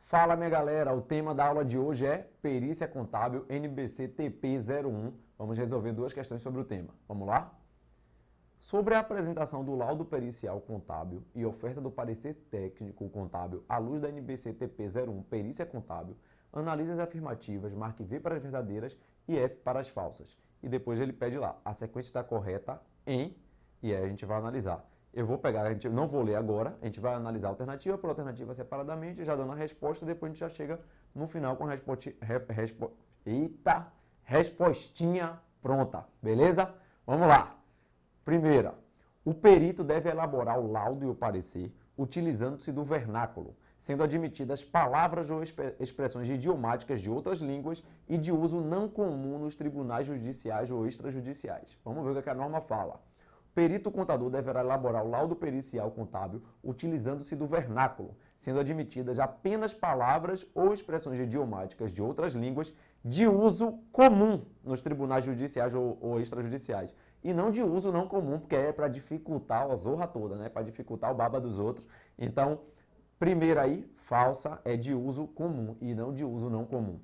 Fala minha galera, o tema da aula de hoje é Perícia Contábil NBC TP01. Vamos resolver duas questões sobre o tema. Vamos lá? Sobre a apresentação do laudo pericial contábil e oferta do parecer técnico contábil à luz da NBC TP01 Perícia Contábil, analise as afirmativas, marque V para as verdadeiras e F para as falsas. E depois ele pede lá, a sequência está correta em, e aí a gente vai analisar. Eu vou pegar, a gente não vou ler agora, a gente vai analisar alternativa por alternativa separadamente, já dando a resposta, depois a gente já chega no final com a respostinha pronta, beleza? Vamos lá. Primeira, o perito deve elaborar o laudo e o parecer utilizando-se do vernáculo, sendo admitidas palavras ou expressões idiomáticas de outras línguas e de uso não comum nos tribunais judiciais ou extrajudiciais. Vamos ver o que a norma fala. O perito contador deverá elaborar o laudo pericial contábil utilizando-se do vernáculo, sendo admitidas apenas palavras ou expressões idiomáticas de outras línguas de uso comum nos tribunais judiciais ou extrajudiciais. E não de uso não comum, porque é para dificultar a zorra toda, né? Para dificultar o baba dos outros. Então, primeira aí, falsa, é de uso comum e não de uso não comum.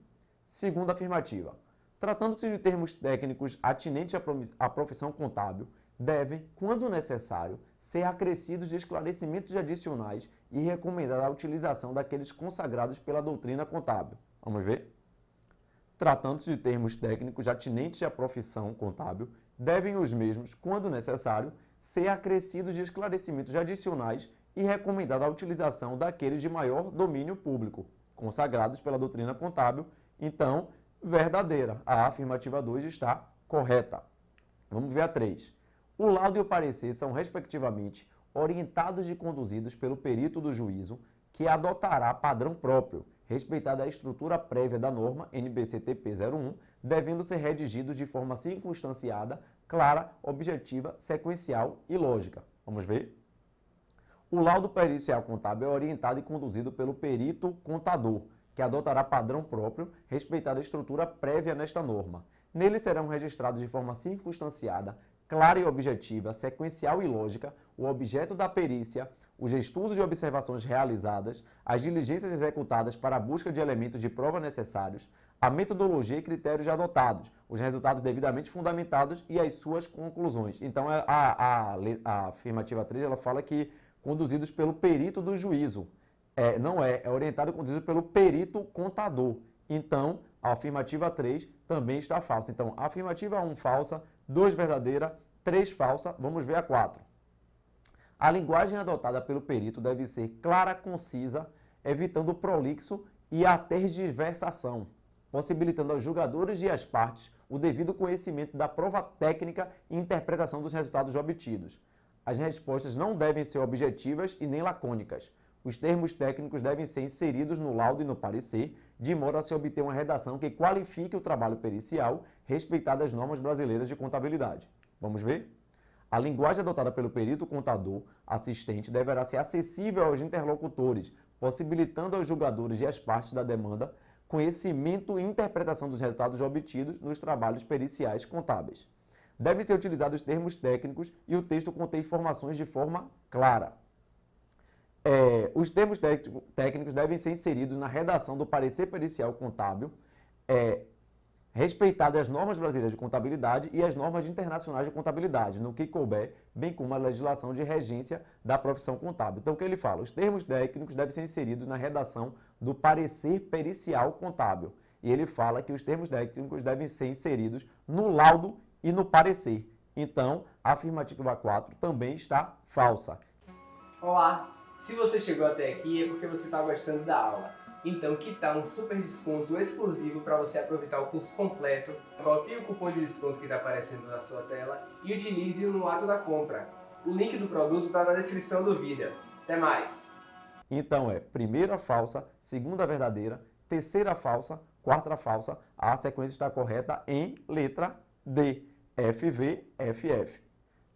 Segunda afirmativa. Tratando-se de termos técnicos atinentes à profissão contábil, devem, quando necessário, ser acrescidos de esclarecimentos adicionais e recomendada a utilização daqueles consagrados pela doutrina contábil. Vamos ver? Tratando-se de termos técnicos atinentes à profissão contábil, devem os mesmos, quando necessário, ser acrescidos de esclarecimentos adicionais e recomendada a utilização daqueles de maior domínio público, consagrados pela doutrina contábil. Então, verdadeira. A afirmativa 2 está correta. Vamos ver a 3. O laudo e o parecer são, respectivamente, orientados e conduzidos pelo perito do juízo, que adotará padrão próprio, respeitada a estrutura prévia da norma NBC-TP01, devendo ser redigidos de forma circunstanciada, clara, objetiva, sequencial e lógica. Vamos ver? O laudo pericial contábil é orientado e conduzido pelo perito contador, que adotará padrão próprio, respeitada a estrutura prévia nesta norma. Nele serão registrados de forma circunstanciada, clara e objetiva, sequencial e lógica, o objeto da perícia, os estudos e observações realizadas, as diligências executadas para a busca de elementos de prova necessários, a metodologia e critérios adotados, os resultados devidamente fundamentados e as suas conclusões. Então, a afirmativa 3 ela fala que conduzidos pelo perito do juízo. É orientado e conduzido pelo perito contador. Então, a afirmativa 3 também está falsa. Então, a afirmativa 1 falsa, 2 verdadeira, 3 falsa. Vamos ver a 4. A linguagem adotada pelo perito deve ser clara, concisa, evitando o prolixo e a tergiversação, possibilitando aos julgadores e às partes o devido conhecimento da prova técnica e interpretação dos resultados obtidos. As respostas não devem ser objetivas e nem lacônicas. Os termos técnicos devem ser inseridos no laudo e no parecer, de modo a se obter uma redação que qualifique o trabalho pericial, respeitadas as normas brasileiras de contabilidade. Vamos ver? A linguagem adotada pelo perito contador assistente deverá ser acessível aos interlocutores, possibilitando aos julgadores e às partes da demanda conhecimento e interpretação dos resultados obtidos nos trabalhos periciais contábeis. Devem ser utilizados termos técnicos e o texto contém informações de forma clara. Os termos técnicos devem ser inseridos na redação do parecer pericial contábil, respeitadas as normas brasileiras de contabilidade e as normas internacionais de contabilidade, no que couber, bem como a legislação de regência da profissão contábil. Então, o que ele fala? Os termos técnicos devem ser inseridos na redação do parecer pericial contábil. E ele fala que os termos técnicos devem ser inseridos no laudo e no parecer. Então, a afirmativa 4 também está falsa. Olá! Se você chegou até aqui é porque você está gostando da aula. Então, que tal um super desconto exclusivo para você aproveitar o curso completo? Copie o cupom de desconto que está aparecendo na sua tela e utilize-o no ato da compra. O link do produto está na descrição do vídeo. Até mais! Então, primeira falsa, segunda verdadeira, terceira falsa, quarta falsa. A sequência está correta em letra D. FV, FF.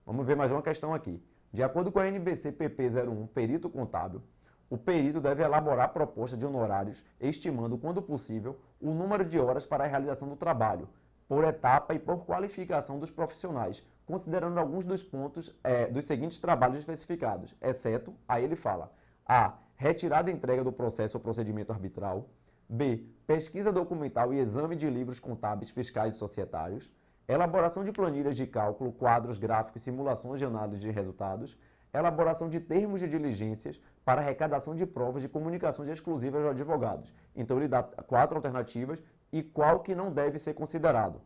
Vamos ver mais uma questão aqui. De acordo com a NBC PP01, perito contábil, o perito deve elaborar proposta de honorários, estimando, quando possível, o número de horas para a realização do trabalho, por etapa e por qualificação dos profissionais, considerando alguns dos pontos dos seguintes trabalhos especificados, exceto, aí ele fala, a. retirada e entrega do processo ou procedimento arbitral. B. Pesquisa documental e exame de livros contábeis, fiscais e societários. Elaboração de planilhas de cálculo, quadros, gráficos, simulações de análise de resultados. Elaboração de termos de diligências para arrecadação de provas de comunicações exclusivas aos advogados. Então, ele dá 4 alternativas e qual que não deve ser considerado.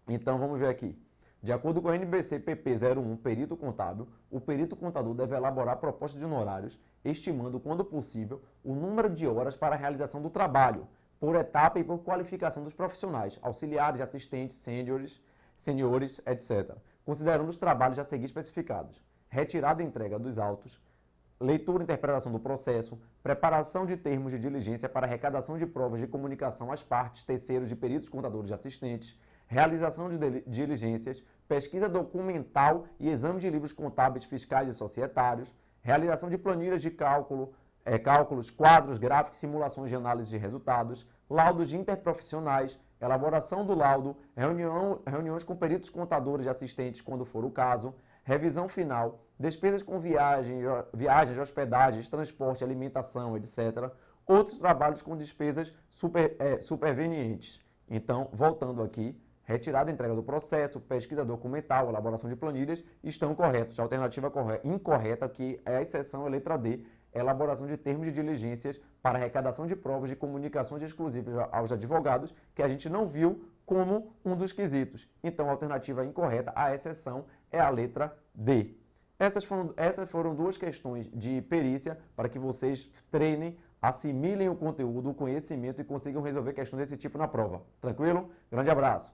Então, vamos ver aqui. De acordo com o NBC PP 01, perito contábil, o perito contador deve elaborar propostas de honorários, estimando, quando possível, o número de horas para a realização do trabalho, por etapa e por qualificação dos profissionais, auxiliares, assistentes, senhores, etc., considerando os trabalhos a seguir especificados: retirada e entrega dos autos, leitura e interpretação do processo, preparação de termos de diligência para arrecadação de provas de comunicação às partes, terceiros de peritos contadores e assistentes, realização de diligências, pesquisa documental e exame de livros contábeis, fiscais e societários, realização de planilhas de cálculos, quadros, gráficos, simulações de análise de resultados, laudos interprofissionais, elaboração do laudo, reuniões com peritos contadores e assistentes, quando for o caso, revisão final, despesas com viagens, hospedagens, transporte, alimentação, etc. Outros trabalhos com despesas supervenientes. Então, voltando aqui, retirada e entrega do processo, pesquisa documental, elaboração de planilhas, estão corretos. A alternativa incorreta aqui é a exceção, a letra D, elaboração de termos de diligências para arrecadação de provas de comunicações exclusivas aos advogados, que a gente não viu como um dos quesitos. Então, a alternativa incorreta, a exceção, é a letra D. Essas foram 2 questões de perícia para que vocês treinem, assimilem o conteúdo, o conhecimento e consigam resolver questões desse tipo na prova. Tranquilo? Grande abraço!